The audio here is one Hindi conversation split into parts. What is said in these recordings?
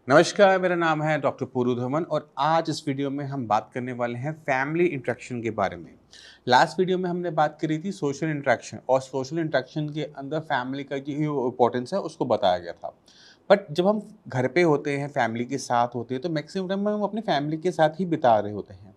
नमस्कार, मेरा नाम है डॉक्टर पूरू धवन और आज इस वीडियो में हम बात करने वाले हैं फैमिली इंटरेक्शन के बारे में। लास्ट वीडियो में हमने बात करी थी सोशल इंटरेक्शन और सोशल इंटरेक्शन के अंदर फैमिली का जो इम्पोर्टेंस है उसको बताया गया था। बट जब हम घर पे होते हैं, फैमिली के साथ होते हैं तो मैक्सिमम टाइम हम अपनी फैमिली के साथ ही बिता रहे होते हैं।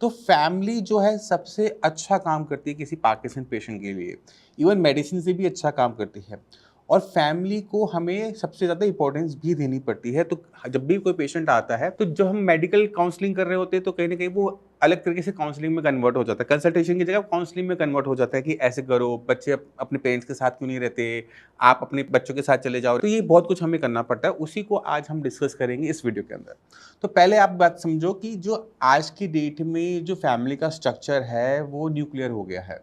तो फैमिली जो है सबसे अच्छा काम करती है किसी पार्किंसन पेशेंट के लिए, इवन मेडिसिन से भी अच्छा काम करती है। और फैमिली को हमें सबसे ज़्यादा इम्पोर्टेंस भी देनी पड़ती है। तो जब भी कोई पेशेंट आता है तो जो हम मेडिकल काउंसलिंग कर रहे होते हैं तो कहीं न कहीं वो अलग तरीके से काउंसलिंग में कन्वर्ट हो जाता है। कंसल्टेशन की जगह काउंसलिंग में कन्वर्ट हो जाता है कि ऐसे करो, बच्चे अपने पेरेंट्स के साथ क्यों नहीं रहते, आप अपने बच्चों के साथ चले जाओ। तो ये बहुत कुछ हमें करना पड़ता है, उसी को आज हम डिस्कस करेंगे इस वीडियो के अंदर। तो पहले आप बात समझो कि जो आज की डेट में जो फैमिली का स्ट्रक्चर है वो न्यूक्लियर हो गया है।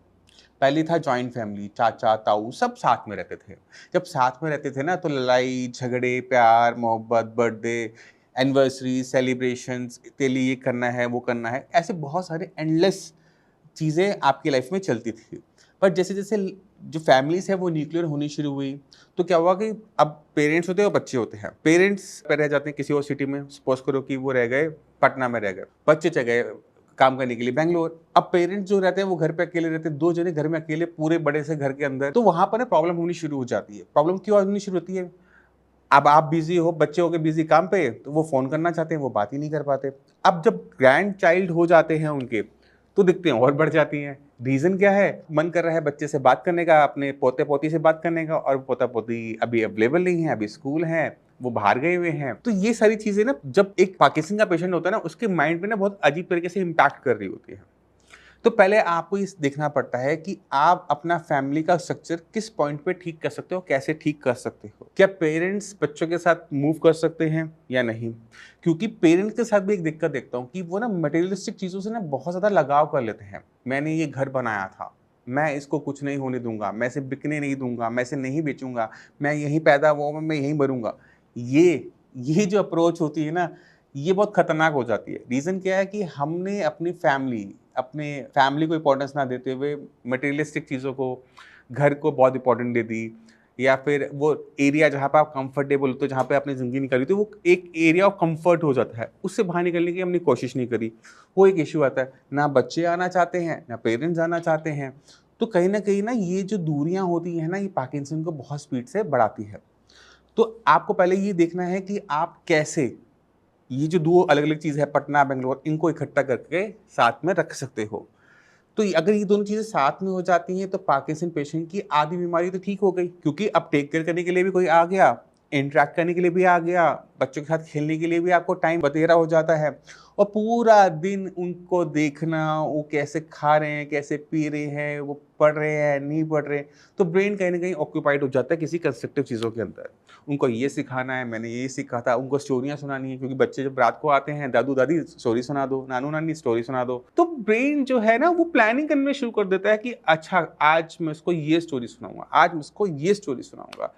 पहले था जॉइंट फैमिली, चाचा, ताऊ सब साथ में रहते थे। जब साथ में रहते थे ना तो लड़ाई, झगड़े, प्यार, मोहब्बत, बर्थडे, एनिवर्सरी, सेलिब्रेशंस, तेरे लिए ये करना है, वो करना है, ऐसे बहुत सारे एंडलेस चीज़ें आपकी लाइफ में चलती थी। पर जैसे-जैसे जो फैमिलीज़ है वो न्यूक्लियर होनी शुरू हुई, तो क्या हुआ कि अब पेरेंट्स होते हैं और बच्चे होते हैं। पेरेंट्स पे रह जाते हैं किसी और सिटी में, सपोज़ करो कि वो रह गए पटना में रह गए, बच्चे चले गए काम करने के लिए बैंगलोर। अब पेरेंट्स जो रहते हैं वो घर पे अकेले रहते हैं, 2 जने घर में अकेले पूरे बड़े से घर के अंदर, तो वहाँ पर ना प्रॉब्लम होनी शुरू हो जाती है। प्रॉब्लम क्यों होनी शुरू होती है? अब आप बिज़ी हो, बच्चे हो गए बिज़ी काम पे, तो वो फ़ोन करना चाहते हैं, वो बात ही नहीं कर पाते। अब जब ग्रैंड चाइल्ड हो जाते हैं उनके, तो दिक्कतें और बढ़ जाती हैं। रीज़न क्या है? मन कर रहा है बच्चे से बात करने का, अपने पोते-पोती से बात करने का और पोता-पोती अभी अवेलेबल नहीं है, अभी स्कूल हैं, वो बाहर गए हुए हैं। तो ये सारी चीज़ें ना जब एक पार्किंसन का पेशेंट होता है ना, उसके माइंड पे ना बहुत अजीब तरीके से इम्पैक्ट कर रही होती है। तो पहले आपको ये देखना पड़ता है कि आप अपना फैमिली का स्ट्रक्चर किस पॉइंट पे ठीक कर सकते हो, कैसे ठीक कर सकते हो। क्या पेरेंट्स बच्चों के साथ मूव कर सकते हैं या नहीं? क्योंकि पेरेंट्स के साथ भी एक दिक्कत देखता हूँ कि वो ना मटेरियलिस्टिक चीज़ों से ना बहुत ज़्यादा लगाव कर लेते हैं। मैंने ये घर बनाया था, मैं इसको कुछ नहीं होने दूँगा, मैं इसे बिकने नहीं दूँगा, मैं इसे नहीं बेचूँगा, मैं यहीं पैदा हुआ हूँ, मैं यहीं मरूँगा। ये जो अप्रोच होती है ना, ये बहुत खतरनाक हो जाती है। रीज़न क्या है कि हमने अपने फैमिली को इम्पोर्टेंस ना देते हुए मटेरियलिस्टिक चीज़ों को, घर को बहुत इम्पोर्टेंट दे दी या फिर वो एरिया जहाँ पे आप कंफर्टेबल होते हो, जहाँ पे आपने ज़िंदगी निकाली तो वो एक एरिया ऑफ कंफर्ट हो जाता है। उससे बाहर निकलने की हमने कोशिश नहीं करी। वो एक इश्यू आता है। ना बच्चे आना चाहते हैं, ना पेरेंट्स आना चाहते हैं। तो कहीं न कहीं ना ये जो दूरियाँ होती हैं ना, ये पार्किंसन को बहुत स्पीड से बढ़ाती है। तो आपको पहले ये देखना है कि आप कैसे ये जो 2 अलग-अलग चीज़ है पटना, बैंगलोर इनको इकट्ठा करके साथ में रख सकते हो। तो अगर ये दोनों चीज़ें साथ में हो जाती हैं तो पार्किंसन पेशेंट की आधी बीमारी तो ठीक हो गई क्योंकि अब टेक केयर करने के लिए भी कोई आ गया, इंटरैक्ट करने के लिए भी आ गया, बच्चों के साथ खेलने के लिए भी आपको टाइम बतेरा हो जाता है और पूरा दिन उनको देखना, वो कैसे खा रहे हैं, कैसे पी रहे हैं, वो पढ़ रहे हैं, नहीं पढ़ रहे, तो ब्रेन कहीं न कहीं ऑक्यूपाइड हो जाता है किसी कंस्ट्रक्टिव चीज़ों के अंदर। उनको ये सिखाना है, मैंने ये सीखा था, उनको स्टोरियाँ सुनानी है क्योंकि बच्चे जब रात को आते हैं, दादू-दादी स्टोरी सुना दो, नानू-नानी स्टोरी सुना दो। तो ब्रेन जो है ना वो प्लानिंग करना शुरू कर देता है कि अच्छा आज मैं इसको ये स्टोरी सुनाऊँगा, आज मैं इसको ये स्टोरी सुनाऊँगा।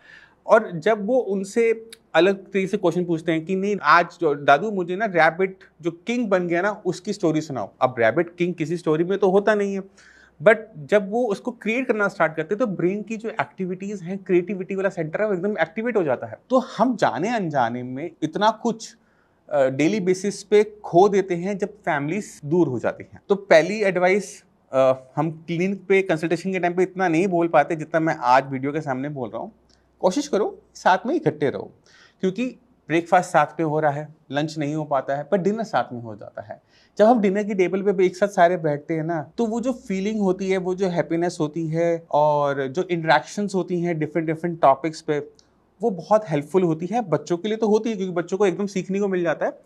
और जब वो उनसे अलग तरीके से क्वेश्चन पूछते हैं कि नहीं आज जो दादू मुझे ना रैबिट जो किंग बन गया ना उसकी स्टोरी सुनाओ। अब रैबिट किंग किसी स्टोरी में तो होता नहीं है। बट जब वो उसको क्रिएट करना स्टार्ट करते हैं तो ब्रेन की जो एक्टिविटीज़ हैं, क्रिएटिविटी वाला सेंटर है वो एकदम एक्टिवेट हो जाता है। तो हम जाने-अनजाने में इतना कुछ डेली बेसिस पे खो देते हैं जब फैमिलीज़ दूर हो जाती हैं। तो पहली एडवाइस हम क्लिनिक पे कंसल्टेशन के टाइम पे इतना नहीं बोल पाते जितना मैं आज वीडियो के सामने बोल रहा हूँ। कोशिश करो साथ में इकट्ठे रहो क्योंकि ब्रेकफास्ट साथ में हो रहा है, लंच नहीं हो पाता है पर डिनर साथ में हो जाता है। जब हम डिनर की टेबल पे एक साथ सारे बैठते हैं ना तो वो जो फीलिंग होती है, वो जो हैप्पीनेस होती है और जो इंटरेक्शंस होती हैं डिफरेंट डिफरेंट टॉपिक्स पे, वो बहुत हेल्पफुल होती है। बच्चों के लिए तो होती है क्योंकि बच्चों को एकदम सीखने को मिल जाता है,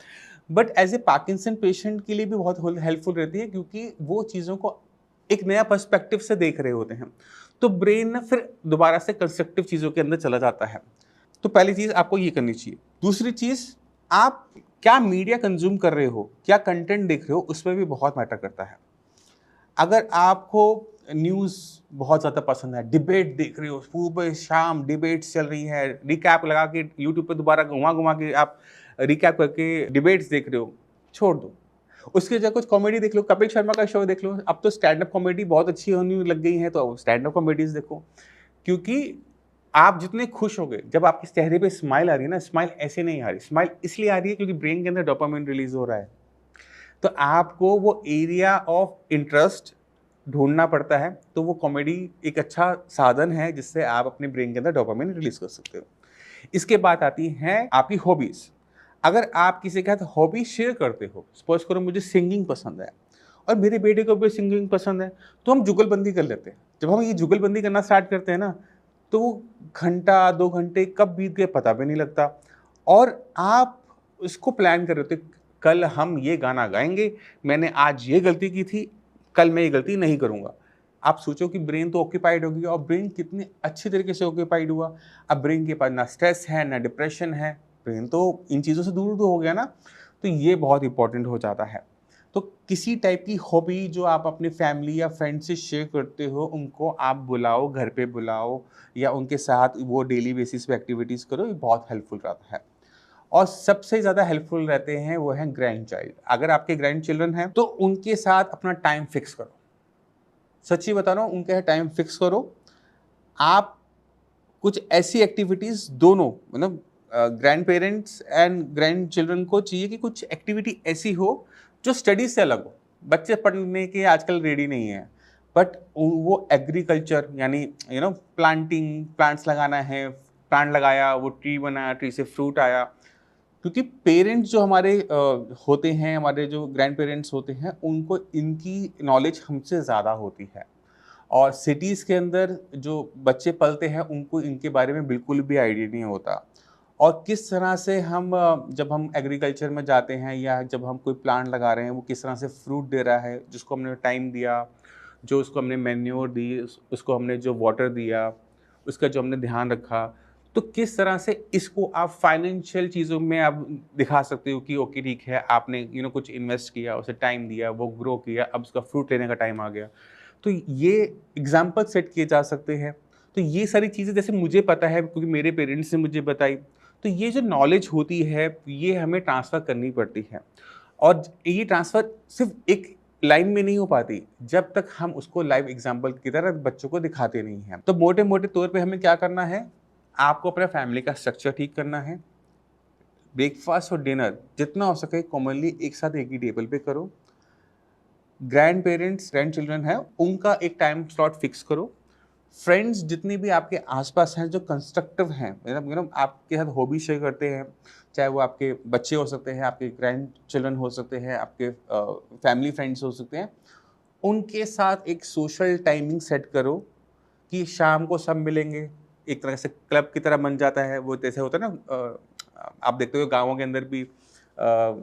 but as a Parkinson patient के लिए भी बहुत हेल्पफुल रहती है क्योंकि वो चीज़ों को एक नया पर्सपेक्टिव से देख रहे होते हैं। तो ब्रेन ना फिर दोबारा से कंस्ट्रक्टिव चीज़ों के अंदर चला जाता है। तो पहली चीज़ आपको ये करनी चाहिए। दूसरी चीज़, आप क्या मीडिया कंज्यूम कर रहे हो, क्या कंटेंट देख रहे हो, उसमें भी बहुत मैटर करता है। अगर आपको न्यूज़ बहुत ज़्यादा पसंद है, डिबेट देख रहे हो, सुबह शाम डिबेट्स चल रही है, रिकैप लगा के यूट्यूब पे दोबारा घुमा-घुमा के आप रिकैप करके डिबेट्स देख रहे हो, छोड़ दो। उसकी जगह कुछ कॉमेडी देख लो, कपिल शर्मा का शो देख लो। अब तो स्टैंड अप कॉमेडी बहुत अच्छी होने लग गई है, तो स्टैंड अप कॉमेडीज़ देखो। क्योंकि आप जितने खुश होगे, जब आपके चेहरे पे स्माइल आ रही है ना, स्माइल ऐसे नहीं आ रही, स्माइल इसलिए आ रही है क्योंकि ब्रेन के अंदर डोपामिन रिलीज हो रहा है। तो आपको वो एरिया ऑफ इंटरेस्ट ढूंढना पड़ता है। तो वो कॉमेडी एक अच्छा साधन है जिससे आप अपने ब्रेन के अंदर डोपामिन रिलीज कर सकते हो। इसके बाद आती हैं आपकी हॉबीज। अगर आप किसी के साथ हॉबी शेयर करते हो, सपोज करो मुझे सिंगिंग पसंद है और मेरे बेटे को भी सिंगिंग पसंद है, तो हम जुगलबंदी कर लेते हैं। जब हम ये जुगलबंदी करना स्टार्ट करते हैं ना, तो वो घंटा 2 घंटे कब बीत गए पता भी नहीं लगता। और आप इसको प्लान कर रहे होते, कल हम ये गाना गाएंगे, मैंने आज ये गलती की थी, कल मैं ये गलती नहीं करूंगा। आप सोचो कि ब्रेन तो ऑक्यूपाइड हो गया, और ब्रेन कितने अच्छी तरीके से ऑक्यूपाइड हुआ। अब ब्रेन के पास ना स्ट्रेस है ना डिप्रेशन है, ब्रेन तो इन चीज़ों से दूर हो गया ना। तो ये बहुत इंपॉर्टेंट हो जाता है। तो किसी टाइप की हॉबी जो आप अपनी फैमिली या फ्रेंड से शेयर करते हो, उनको आप बुलाओ, घर पे बुलाओ, या उनके साथ वो डेली बेसिस पे एक्टिविटीज़ करो, ये बहुत हेल्पफुल रहता है। और सबसे ज़्यादा हेल्पफुल रहते हैं वो हैं ग्रैंड चाइल्ड। अगर आपके ग्रैंड चिल्ड्रन हैं तो उनके साथ अपना टाइम फिक्स करो। सच्ची बता रहा हूँ, उनके टाइम फिक्स करो। आप कुछ ऐसी एक्टिविटीज़ दोनों, मतलब grand parents and grand children को चाहिए कि कुछ एक्टिविटी ऐसी हो जो स्टडीज से अलग हो। बच्चे पढ़ने के आजकल रेडी नहीं है, बट वो एग्रीकल्चर यानी प्लांटिंग, प्लांट्स लगाना है, प्लांट लगाया, वो ट्री बनाया, ट्री से फ्रूट आया। क्योंकि पेरेंट्स जो हमारे होते हैं, हमारे जो ग्रैंड पेरेंट्स होते हैं, उनको इनकी नॉलेज हमसे ज़्यादा होती है। और सिटीज़ के अंदर जो बच्चे पलते हैं उनको इनके बारे में बिल्कुल भी आइडिया नहीं होता। और किस तरह से हम जब हम एग्रीकल्चर में जाते हैं या जब हम कोई प्लांट लगा रहे हैं, वो किस तरह से फ्रूट दे रहा है, जिसको हमने टाइम दिया, जो उसको हमने मैन्योर दी, उसको हमने जो वाटर दिया, उसका जो हमने ध्यान रखा। तो किस तरह से इसको आप फाइनेंशियल चीज़ों में आप दिखा सकते हो कि ओके ठीक है, आपने कुछ इन्वेस्ट किया, उसे टाइम दिया, वो ग्रो किया, अब उसका फ्रूट लेने का टाइम आ गया। तो ये एग्जाम्पल सेट किए जा सकते हैं। तो ये सारी चीज़ें जैसे मुझे पता है क्योंकि मेरे पेरेंट्स ने मुझे बताई, तो ये जो नॉलेज होती है ये हमें ट्रांसफ़र करनी पड़ती है। और ये ट्रांसफ़र सिर्फ एक लाइन में नहीं हो पाती जब तक हम उसको लाइव एग्जाम्पल की तरह बच्चों को दिखाते नहीं हैं। तो मोटे मोटे तौर पे हमें क्या करना है, आपको अपने फैमिली का स्ट्रक्चर ठीक करना है। ब्रेकफास्ट और डिनर जितना हो सके कॉमनली एक साथ एक ही टेबल पे करो। ग्रैंड पेरेंट्स, ग्रैंड चिल्ड्रन है, उनका एक टाइम स्लॉट फिक्स करो। फ्रेंड्स जितने भी आपके आसपास हैं जो कंस्ट्रक्टिव हैं, मतलब आपके साथ हॉबी शेयर करते हैं, चाहे वो आपके बच्चे हो सकते हैं, आपके ग्रैंड चिल्ड्रन हो सकते हैं, आपके फैमिली फ्रेंड्स हो सकते हैं, उनके साथ एक सोशल टाइमिंग सेट करो कि शाम को सब मिलेंगे। एक तरह से क्लब की तरह बन जाता है वो, जैसे होता है ना, आप देखते हो गाँवों के अंदर भी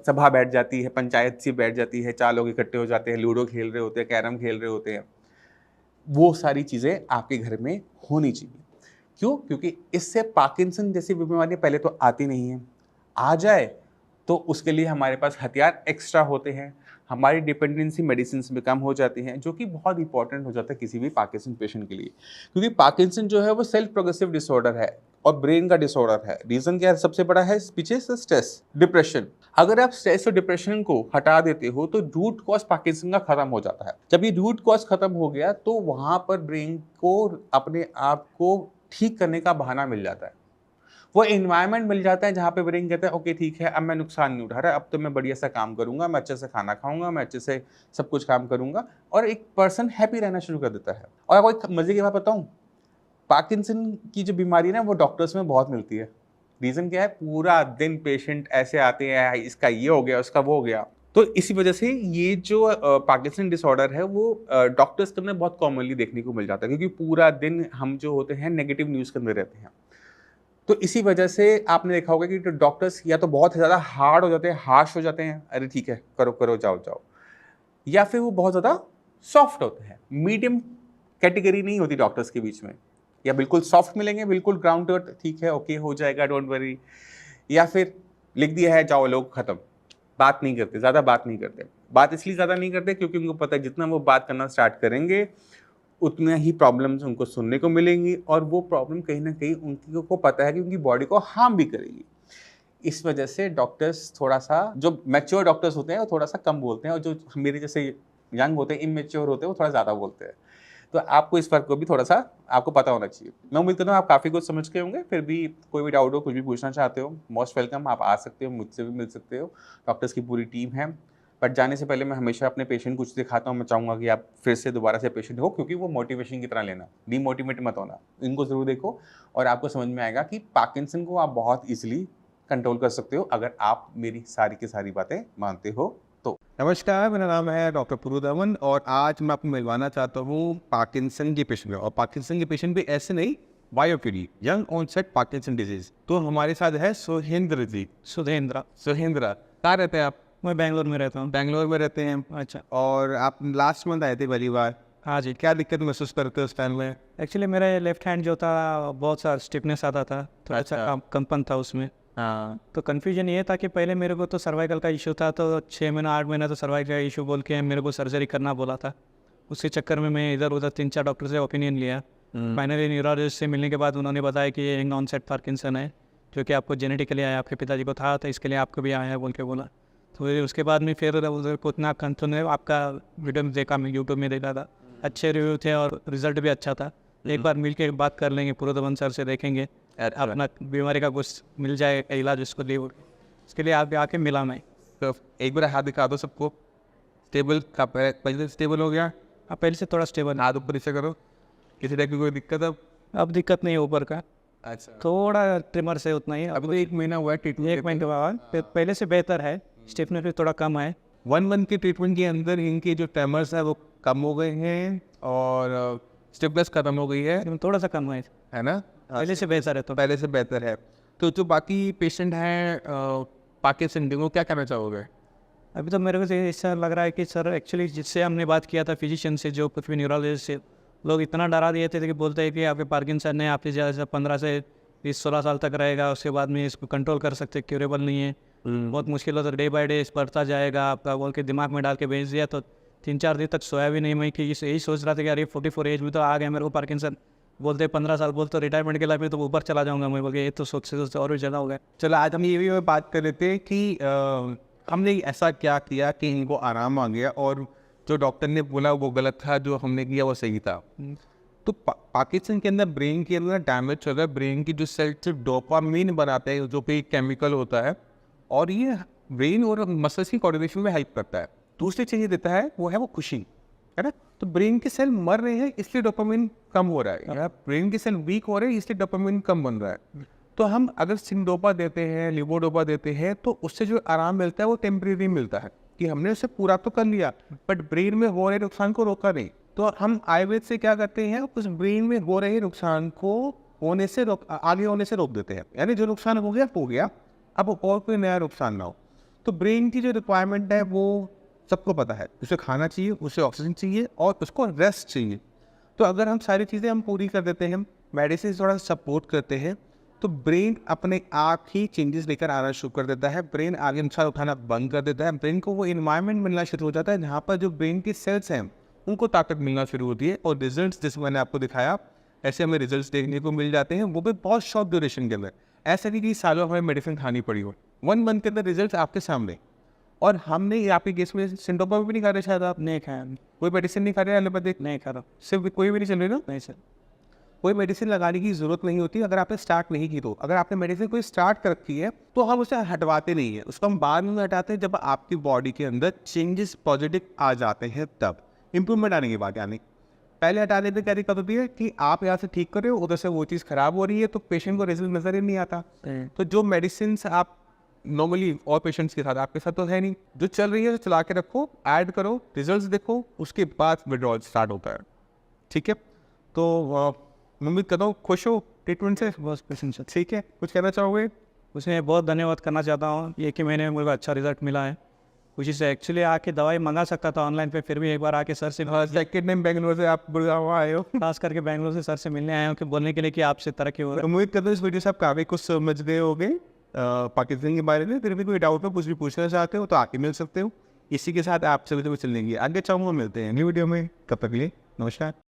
सभा बैठ जाती है, पंचायत सी बैठ जाती है, 4 लोग इकट्ठे हो जाते हैं, लूडो खेल रहे होते हैं, कैरम खेल रहे होते हैं। वो सारी चीज़ें आपके घर में होनी चाहिए। क्यों? क्योंकि इससे पार्किंसन जैसी बीमारियाँ पहले तो आती नहीं हैं। आ जाए तो उसके लिए हमारे पास हथियार एक्स्ट्रा होते हैं। हमारी डिपेंडेंसी मेडिसिन्स में कम हो जाती हैं, जो कि बहुत इंपॉर्टेंट हो जाता है किसी भी पार्किंसन पेशेंट के लिए। क्योंकि पार्किंसन जो है वो सेल्फ प्रोग्रेसिव डिसऑर्डर है और ब्रेन का डिसऑर्डर है। रीज़न क्या है सबसे बड़ा है पीछे से? Stress, depression. अगर आप स्ट्रेस और डिप्रेशन को हटा देते हो तो रूट कॉज पार्किंसन का खत्म हो जाता है। जब ये रूट कॉज खत्म हो गया तो वहाँ पर ब्रेन को अपने आप को ठीक करने का बहाना मिल जाता है। वो एनवायरनमेंट मिल जाता है जहाँ पे ब्रेन कहता है ओके ठीक है, अब मैं नुकसान नहीं उठा रहा, अब तो मैं बढ़िया सा काम करूंगा, मैं अच्छे से खाना खाऊंगा, मैं अच्छे से सब कुछ काम करूंगा, और एक पर्सन हैप्पी रहना शुरू कर देता है। और आपको एक मजे की बात बताऊं, पार्किंसन की जो बीमारी है ना वो डॉक्टर्स में बहुत मिलती है। रीज़न क्या है? पूरा दिन पेशेंट ऐसे आते हैं, इसका ये हो गया, उसका वो हो गया। तो इसी वजह से ये जो पार्किंसन डिसऑर्डर है वो डॉक्टर्स के अंदर बहुत कॉमनली देखने को मिल जाता है, क्योंकि पूरा दिन हम जो होते हैं नेगेटिव न्यूज़ के अंदर रहते हैं। तो इसी वजह से आपने देखा होगा कि डॉक्टर्स या तो बहुत ज़्यादा हार्ड हो जाते हैं, हार्श हो जाते हैं, अरे ठीक है करो करो जाओ जाओ, या फिर वो बहुत ज़्यादा सॉफ्ट होते हैं। मीडियम कैटेगरी नहीं होती डॉक्टर्स के बीच में। या बिल्कुल सॉफ्ट मिलेंगे, बिल्कुल ग्राउंडेड, ठीक है ओके हो जाएगा डोंट वरी, या फिर लिख दिया है जाओ लोग खत्म, बात नहीं करते, ज़्यादा बात नहीं करते। बात इसलिए ज़्यादा नहीं करते क्योंकि उनको पता है जितना वो बात करना स्टार्ट करेंगे उतना ही प्रॉब्लम्स उनको सुनने को मिलेंगी, और वो प्रॉब्लम कहीं ना कहीं उनकी को पता है कि उनकी बॉडी को हार्म भी करेगी। इस वजह से डॉक्टर्स थोड़ा सा, जो मैच्योर डॉक्टर्स होते हैं वो थोड़ा सा कम बोलते हैं, और जो मेरे जैसे यंग होते हैं, इमेच्योर होते हैं, वो थोड़ा ज़्यादा बोलते हैं। तो आपको इस फ़र्क को भी थोड़ा सा आपको पता होना चाहिए। मैं उम्मीद करता हूँ आप काफ़ी कुछ समझ गए होंगे। फिर भी कोई भी डाउट हो, कुछ भी पूछना चाहते हो, मोस्ट वेलकम, आप आ सकते हो, मुझसे भी मिल सकते हो। डॉक्टर्स की पूरी टीम है। बट जाने से पहले मैं हमेशा अपने पेशेंट कुछ दिखाता हूँ। मैं चाहूँगा कि आप फिर से दोबारा से पेशेंट हो, क्योंकि वो मोटिवेशन की तरह लेना, डीमोटिवेट मत होना। इनको ज़रूर देखो और आपको समझ में आएगा कि पार्किंसन को आप बहुत ईज़िली कंट्रोल कर सकते हो, अगर आप मेरी सारी की सारी बातें मानते हो तो। नमस्कार, मेरा नाम है डॉक्टर पुरुधवन और आज मैं आपको मिलवाना चाहता हूँ पार्किंसन के पेशेंट में। और पार्किंसन के पेशेंट भी ऐसे नहीं, वायोपीडी, यंग ऑनसेट पार्किंसन डिजीज। तो हमारे साथ है सुहेंद्र जी। सुहेंद्र कहाँ रहते हैं आप? मैं बेंगलोर में रहता हूँ। बेंगलोर में रहते हैं। अच्छा। और आप लास्ट मंथ आए थे पहली बार। हाँ जी। क्या दिक्कत महसूस करते हो उस टाइम में? एक्चुअली मेरा लेफ्ट हैंड जो था बहुत सा स्टिफनेस आता था, थोड़ा सा कंपन था उसमें। हाँ। तो कन्फ्यूजन ये था कि पहले मेरे को तो सर्वाइकल का इशू था, तो 6 महीना 8 महीना तो सर्वाइकल का इशू बोल के मेरे को सर्जरी करना बोला था। उसी चक्कर में मैं इधर उधर 3-4 डॉक्टर से ओपिनियन लिया। फाइनली न्यूरोलॉजिस्ट से मिलने के बाद उन्होंने बताया कि ये यंग ऑनसेट पार्किंसन है, जो कि आपको जेनेटिकली आया, आपके पिताजी को था, तो इसके लिए आपको भी आया है बोल के बोला। तो उसके बाद में फिर उधर को उतना कंटिन्यू आपका वीडियो में देखा, मैं यूट्यूब में देखा था, अच्छे रिव्यू थे और रिजल्ट भी अच्छा था। एक बार मिल के बात कर लेंगे, पुरुधवन सर से देखेंगे अपना बीमारी का कुछ मिल जाए इलाज उसको लिए, इसके लिए आप आके मिला मैं। तो एक बार हाथ दिखा दो सबको। स्टेबल का पहले स्टेबल हो गया? आप पहले से थोड़ा स्टेबल। हाथ ऊपर नीचे करो। किसी टाइप की कोई दिक्कत अब दिक्कत नहीं है ऊपर का। अच्छा। थोड़ा ट्रिमर से उतना ही। अभी तो 1 महीना हुआ है ट्रीटमेंट। 1 महीने के बाद पहले से बेहतर है, स्टिफनेस भी थोड़ा कम है। 1 मंथ के ट्रीटमेंट के अंदर इनके जो ट्रेमर्स है वो कम हो गए हैं और स्टिफनेस खत्म हो गई है थोड़ा सा कम है ना? पहले से बेहतर है। तो पहले से बेहतर है। तो जो बाकी पेशेंट हैं पार्किंसन के, वो क्या कहना चाहोगे? अभी तो मेरे को तो ऐसा लग रहा है कि सर एक्चुअली जिससे हमने बात किया था फिजिशियन से, जो कुछ भी न्यूरोलॉजिस्ट से, लोग इतना डरा दिए थे कि बोलते हैं कि आपके पार्किंसन है, आपके जैसे 15 से 20-16 साल तक रहेगा, उसके बाद में इसको कंट्रोल कर सकते, क्यूरेबल नहीं है, बहुत मुश्किल होता, डे बाय डे बढ़ता जाएगा आपका बोल के दिमाग में डाल के भेज दिया। तो 3-4 दिन तक सोया भी नहीं मैं, कि यही सोच रहा था कि अरे 44 एज में तो आ गया मेरे को पार्किंसन। बोलते 15 साल बोलते रिटायरमेंट के लिए तो ऊपर चला जाऊंगा मैं, बोल के ये तो सोचते और भी ज़्यादा हो गया। चलो आज हम ये भी बात कर लेते हैं कि हमने ऐसा क्या किया कि इनको आराम आ गया और जो डॉक्टर ने बोला वो गलत था, जो हमने किया वो सही था। तो पार्किंसन के अंदर ब्रेन के अंदर डैमेज हो गया। ब्रेन की जो सेल सिर्फ डोपामीन बनाते हैं, जो कि केमिकल होता है, और ये ब्रेन और मसल्स की कोऑर्डिनेशन में हेल्प करता है। दूसरी चीज़ ये देता है वो है वो खुशी, है ना? तो ब्रेन के सेल मर रहे हैं इसलिए डोपामीन कम हो रहा है, या ब्रेन के सेल वीक हो रहे हैं इसलिए डोपामीन कम बन रहा है। तो हम अगर सिंडोपा देते हैं, लिवोडोपा देते हैं, तो उससे जो आराम मिलता है वो टेम्परेरी मिलता है, कि हमने उसे पूरा तो कर लिया बट ब्रेन में हो रहे नुकसान को रोका नहीं। तो हम आयुर्वेद से क्या करते हैं, उस ब्रेन में हो रहे नुकसान को होने से आगे होने से रोक देते हैं। यानी जो नुकसान हो गया, अब और कोई नया नुकसान ना हो। तो ब्रेन की जो रिक्वायरमेंट है वो सबको पता है, उसे खाना चाहिए, उसे ऑक्सीजन चाहिए और उसको रेस्ट चाहिए। तो अगर हम सारी चीज़ें हम पूरी कर देते हैं, मेडिसिन थोड़ा सपोर्ट करते हैं, तो ब्रेन अपने आप ही चेंजेस लेकर आना शुरू कर देता है। ब्रेन आगे नुकसान उठाना बंद कर देता है। ब्रेन को वो इन्वायरमेंट मिलना शुरू हो जाता है जहाँ पर जो ब्रेन की सेल्स हैं उनको ताकत मिलना शुरू होती है। और रिजल्ट्स जैसे मैंने आपको दिखाया, ऐसे हमें रिजल्ट्स देखने को मिल जाते हैं, वो भी बहुत शॉर्ट ड्यूरेशन के अंदर। ऐसा नहीं कि सालों हमें मेडिसिन खानी पड़ी हो, 1 मंथ के अंदर रिजल्ट आपके सामने। और हमने आपके केस में सिंडोपा भी नहीं खा रहे, शायद आप नहीं खाया, कोई मेडिसिन नहीं खा रहे, एलोपैथिक नहीं खा रहा, सिर्फ कोई भी नहीं चल रही ना? नहीं सर, कोई मेडिसिन लगाने की ज़रूरत नहीं होती अगर आपने स्टार्ट नहीं की। तो अगर आपने मेडिसिन कोई स्टार्ट कर रखी है तो हम उसे हटवाते नहीं है, उसको हम बाद में हटाते हैं जब आपकी बॉडी के अंदर चेंजेस पॉजिटिव आ जाते हैं, तब इम्प्रूवमेंट आने के बाद। यानी पहले हटाने में क्या दिक्कत होती है कि आप यहाँ से ठीक कर रहे हो, उधर से वो चीज़ खराब हो रही है, तो पेशेंट को रिजल्ट नजर ही नहीं आता। तो जो मेडिसिन आप नॉर्मली और पेशेंट्स के साथ, आपके साथ तो है नहीं, जो चल रही है चला के रखो, ऐड करो, रिजल्ट्स देखो, उसके बाद विड्रॉल स्टार्ट होता है। ठीक है, तो उम्मीद करता हूँ खुश हो ट्रीटमेंट से। बस पेशेंट से। ठीक है, कुछ कहना चाहोगे? उसमें बहुत धन्यवाद करना चाहता हूँ, ये कि मैंने मुझे अच्छा रिजल्ट मिला है। खुशी से एक्चुअली आके दवाई मंगा सकता था ऑनलाइन पे, फिर भी एक बार आके सर से, सेकेंड टाइम बेंगलोर से आप गुड़गांव आए हो, खास करके बेंगलोर से सर से मिलने आया हूँ कि बोलने के लिए कि आपसे तरक्की हो रहा है। उम्मीद करता हूँ इस वीडियो से आप काफ़ी कुछ समझ गए होंगे पाकिस्तान के बारे में। फिर भी कोई डाउट हो, कुछ भी पूछना चाहते हो तो आके मिल सकते हो। इसी के साथ आप सभी तो चल लेंगे आगे, चाहूँगा मिलते हैं अगली वीडियो में। कब तक लिए नमस्कार।